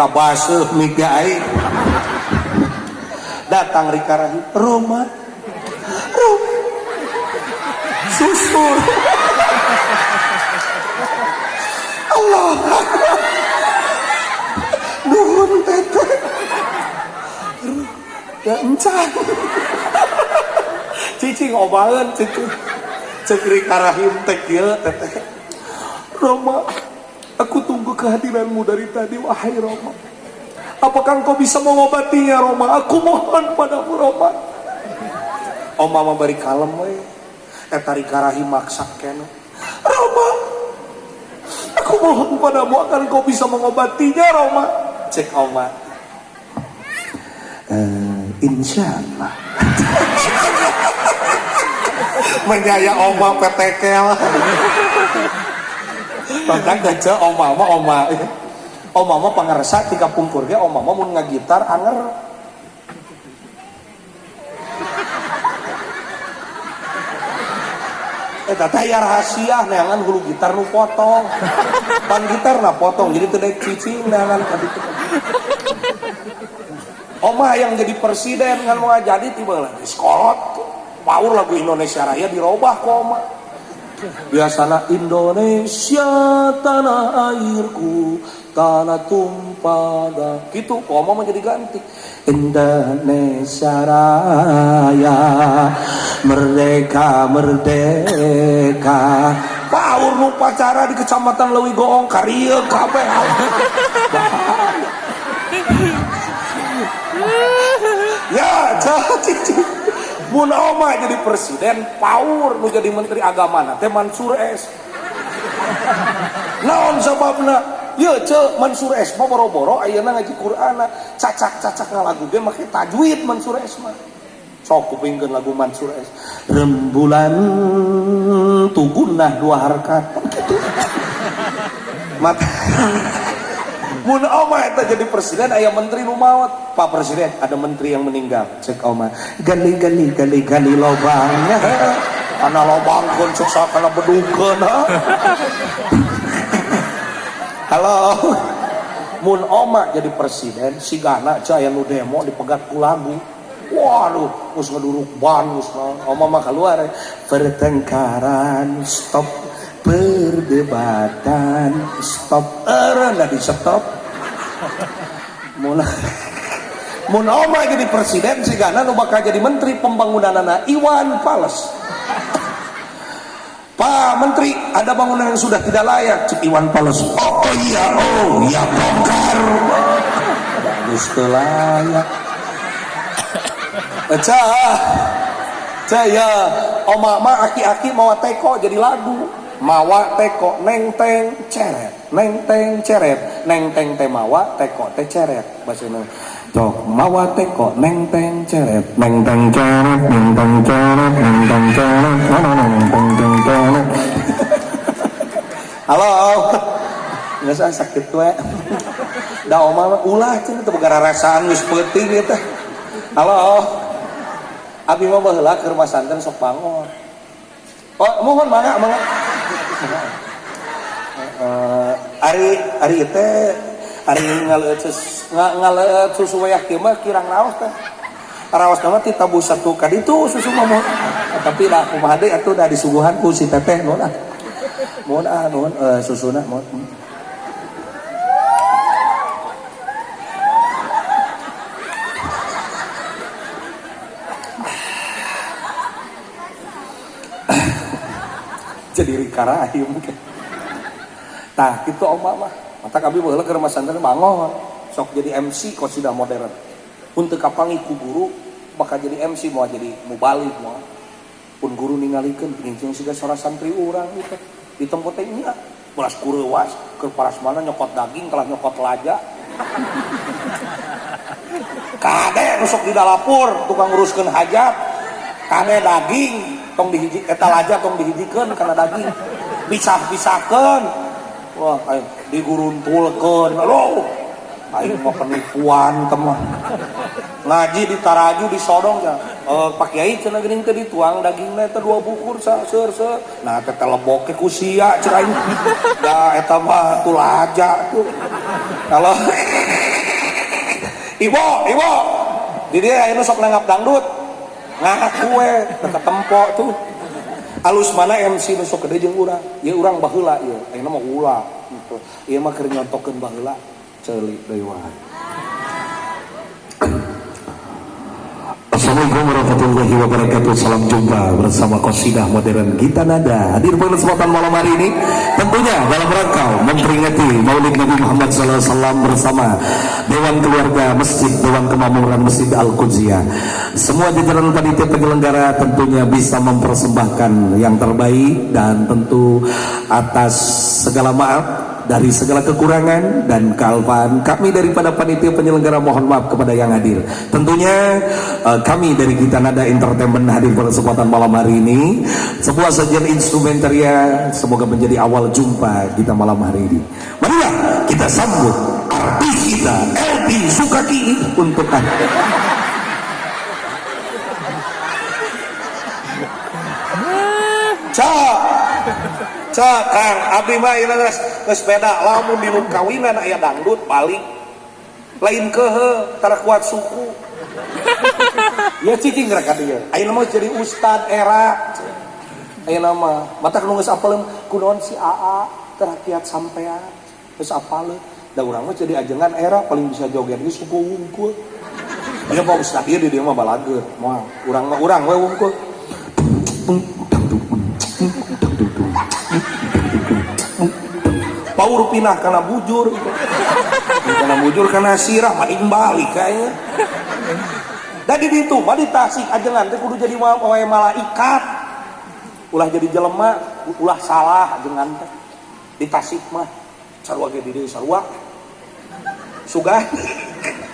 ka baseuh migda aing. Datang Rika Rahim, Roma susul. Allah nuhun teteh ya encan cicing obaheun cek Rika Rahim teh kieu teteh. Roma, aku tunggu kehadiranmu dari tadi wahai Roma. Apakah engkau bisa mengobatinya Roma? Aku mohon padamu Roma. Oma mah bari kalem we. Eta Rika Rahim maksa kene. Roma, aku mohon padamu akan engkau bisa mengobatinya Roma. Cek Oma. Insyaallah. Menyaya Oma petekel. Tentang gajah Oma mah pangaresa tika pungkur ge Oma mah mun ngagitar anger. Eta teh aya rahasia neangan hulu gitar nu potong. Pan gitar na potong jadi teu daek cicing neangan ka ditu. Oma yang jadi presiden ngan mau jadi tiba lagi sekolot. Power lagu Indonesia Raya dirobah ku Oma. Biasana Indonesia tanah airku, tanah tumpah gitu, Oma menjadi ganti Indonesia Raya merdeka merdeka. Paur nu pacara di kecamatan Leuwi Goong karieu kabeh. Ya jadi mun Oma jadi presiden, Paur nu jadi menteri agama teh Mansur S. Naon sababna? Ye ce Mansur S mah boro-boro ayeuna ngaji Qur'an, cacak-cacak ngalagu ge make tajwid Mansur S mah. Sok kupingkeun lagu Mansur S. Rembulan tugunah dua harkat. Kitu. Mata mun Oma eta jadi presiden aya menteri nu maot. Pak Presiden, ada menteri yang meninggal. Cek Oma, gali lobangnya. Kana lobang kun suksa kana bedungkeun. Halo. Mun Oma jadi presiden, sigana ca aya nu demo dipegat ku lagu. Waduh, geus ngeduruk ban geus naon. Oma mah keluar pertengkaran stop, perdebatan stop, nggak di stop. Mun Oma jadi presiden sigana nu bakal jadi menteri pembangunanana Iwan Fals. Pak Menteri, ada bangunan yang sudah tidak layak. Cik Iwan Fals. Oh iya bongkar. Bagus teu layak. Caya Oma mah aki-aki mawa teko jadi lagu. Mawa teko neng teng ceret, neng teng ceret, neng teng teh mawa teko teh ceret. Basina tok mawa teko neng teng ceret, neng teng ceret, neng teng ceret, neng teng ceret, neng teng ceret. Halo, nggak usah sakit we. Da Oma ulah cenah teu boga rarasaan geus peuting ieu teh. Halo, abi mah baheula keur masanten sok bangun. Oh, mohon mangga. Ari teh ari ngaleut susu wayah kieu mah kirang raos teh. Raos mah ti tabu satu ka ditu susu mah. Tapi lah kumaha deui atuh da disuguhan ku si teteh nuhun. Nuhun susuna mohon. Jadi Rika Rahim mungkin. Tah kitu Oma mah. Mata kami baheula keur masantren bangon. Sok jadi MC kok sudah modern. Mun teu kapangi ku guru bakal jadi MC moal jadi mubalik moal. Pun guru ningalikeun geuning siga sora santri urang gitu. Di tempat teh nya belas kureuwas keur parasmana nyokot daging kalah nyokot laja. Kade rusuk di dapur tukang nguruskeun hajat. Kade daging tong dihiji eta laja tong dihijikeun kana daging pisah-pisahkeun. Wah ayo diguruntulkeun aloh aing mah penipuan temah ngaji ditaraju disodong ya Pak Kiai cenah geuning teh dituang dagingna teh 2 bukur seur nah teh lebok ke ku sia cenah aing da eta mah tu laja tuh kalau ibo di dia ayeuna sok nangap dangdut ngaku we teka tempo tuh alus mana MC nu sok gede jeung urang ieu urang baheula ieu ayeuna mah ulah gitu ieu mah keur nyontokeun baheula ceuli deui wae. Assalamualaikum warahmatullahi wabarakatuh. Salam jumpa bersama Qasidah Modern Gita Nada. Hadir pada kesempatan malam hari ini tentunya dalam rangka memperingati Maulid Nabi Muhammad SAW bersama Dewan Keluarga Masjid Dewan Kemakmuran Masjid Al-Qudsiyah. Semua jajaran panitia penyelenggara tentunya bisa mempersembahkan yang terbaik dan tentu atas segala maaf dari segala kekurangan dan kealpaan kami daripada panitia penyelenggara mohon maaf kepada yang hadir. Tentunya kami dari Gita Nada Entertainment hadir pada kesempatan malam hari ini. Sebuah sajian instrumentaria semoga menjadi awal jumpa kita malam hari ini. Marilah kita sambut artis kita Elvi Sukaki untuk Anda. Cak Kang, abdi mah ieu geus beda lamun di nu kawinan aya dangdut balik. Lain keuheu tara kuat suku. Ya cicing rek ka dieu. Ayeuna mah jadi ustad era. Ayeuna mah matak nu geus apaleun kunaon si AA terakiat sampean. Geus apaleun. Da urang mah jadi ajengan era paling bisa joget ge suku wungkul. Ieu mah ustad ieu di dieu mah balageur. Moal urang we wungkul. Paur pinah karena bujur karena sirah maning balik kayaknya dari itu mah ditasik ajengan teh kudu jadi wae malaikat ulah jadi jelema ulah salah ajengan teh ditasik mah sarua ge di dieu sarua sugah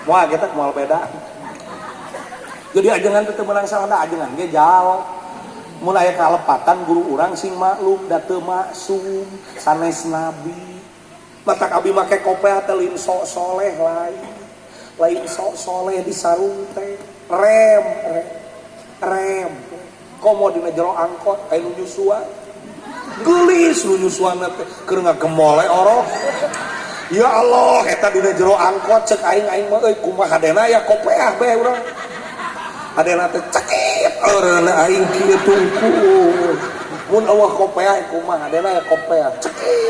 moal kita moal beda jadi ajengan teh menang salah da ajengan ge jal mun aya kalepatan guru urang sing maklum da teu maksum sanes nabi matak abi make kopea teh lain sok soleh lain sok soleh di sarung teh rem komo dina jero angkot aya nu nyusua geulis nu nyusuana teh keur ngagemole oroh ya Allah eta dina jero angkot ceuk aing mah euy kumaha hadena ya kopea bae urang adena teh cekit eureuna aing kieu tungku mun eueuh kopea kumaha adena ya kopea cekit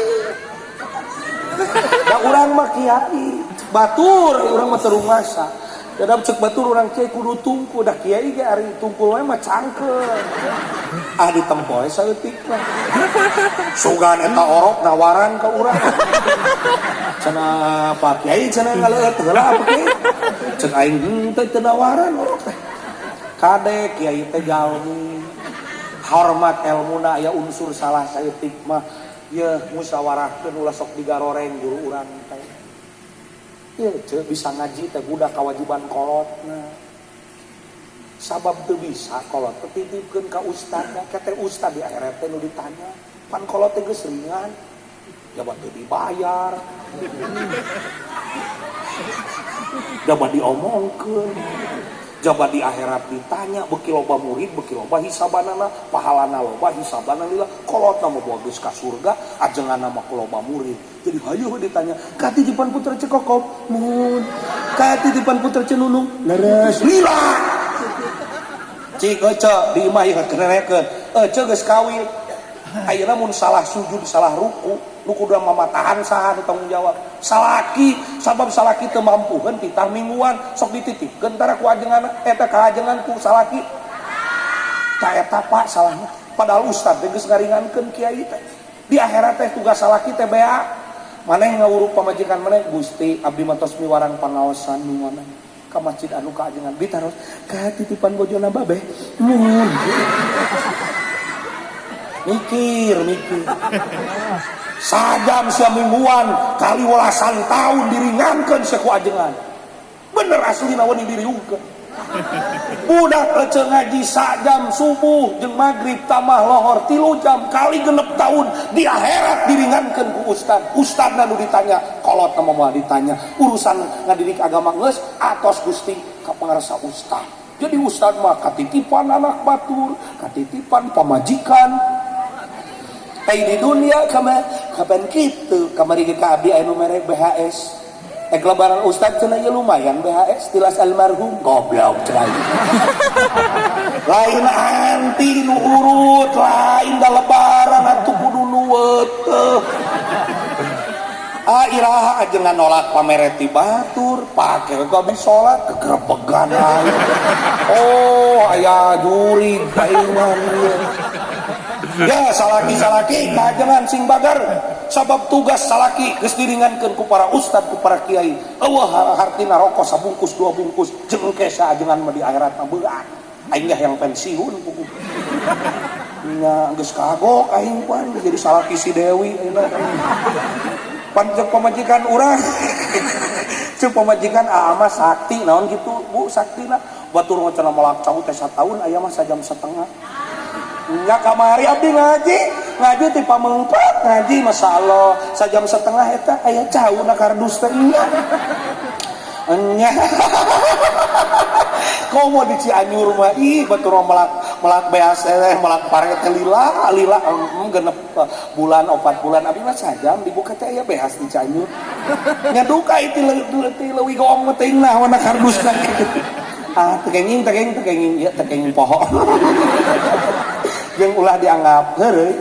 da urang mah kiai batur urang mah teu rumasa dadap ceuk batur urang kiai kudu tungku dah kiai ge ari tungkul we mah cangkeun ditempo we saeutik mah sugan eta orok nawaran ka urang cenah Pak Kiai cenah ngaleut heula apa kiai ceuk aing teu nawaran orok teh kade kiai teh jalmi hormat elmuna aya unsur salah saeutik mah ye musyawarahkeun ulah sok digaroreng guru urang teh ye ceuk bisa ngaji teh budak kewajiban kolotna sabab teu bisa kolot teh titipkeun ka ustadna kete ustad di akhirat teh nu ditanya pan kolot teh geus ringan jabat teu dibayar jabat diomongkeun jabat di akhirat ditanya beuki loba murid beuki loba hisabanana pahalana loba hisabana lila kolotna mah boga geus ka surga ajenganna mah loba murid jadi hayu ditanya katitipan putra cekokop mun katitipan putra cenunung leres lila cik ece di imah ieu kenenekeun ece geus kawin ayeuna mun salah sujud salah ruku nu kudu mamatahan saha nu tanggung jawab salaki sabab salaki teu mampuheun pitah mingguan sok dititipkeun tara ku ajenganna eta ka ajengan ku salaki ta eta Pak salahna padahal ustad teh geus ngaringankeun kiai teh di akhirat teh tugas salaki teh bea maneh ngawuruk pamajikan maneh Gusti abdi matos miwarang pangaosan nuwana ka masjid anu ka ajengan ditaros ka titipan bojona babeh mun mikir sajam samingguan kali walasan tahun diringankeun saku ajengan bener aslina wani diriungkeun budak ece ngaji sajam subuh jeung magrib tamah lohor 3 jam kali 6 tahun di akhirat diringankeun ku ustadna nu ditanya kolot mah moal ditanya urusan ngadidik agama geus atos Gusti ka pangarsa ustad jadi ustad mah katitipan anak batur katitipan pamajikan di dunia kapan gitu kamari ka abdi anu mere BHS lebaran ustad cenah ieu lumayan BHS tilas almarhum goblok cenah. Lain anti nu urut lain da lebaran atuh kudu nuweut teh. Iraha ajengan nolak pamereti batur pake gak bisa sholat kegerepegan aja. Oh aya jurig paingan ya salaki kajengan sing bagar sabab tugas salaki geus diringankeun ku para ustad ku para kiai eueuh hartina rokok sabungkus 2 bungkus jeung kesa ajengan mah di akhirat mah berat aing yang pensiun kuku nya geus kagok aing pan jadi salaki si Dewi ayeuna panjang pemajikan urang cek pemajikan ama sakti naon gitu bu sakti na batur ngocana molak cau teh 1 tahun aya mah sajam setengah nya kamari abdi ngaji ti pamengpat ngaji masyaallah sajam setengah eta aya cau na kardus teh nya komo di Cianjur mah ih batur melak beas melak paret lila genep bulan 4 bulan abi mah sajam dibuka teh aya beas di Cianjur nya duka itu leuwih goong teuing nah wana kardusna tegenging ya tegenging poho jeung ulah dianggap heureuy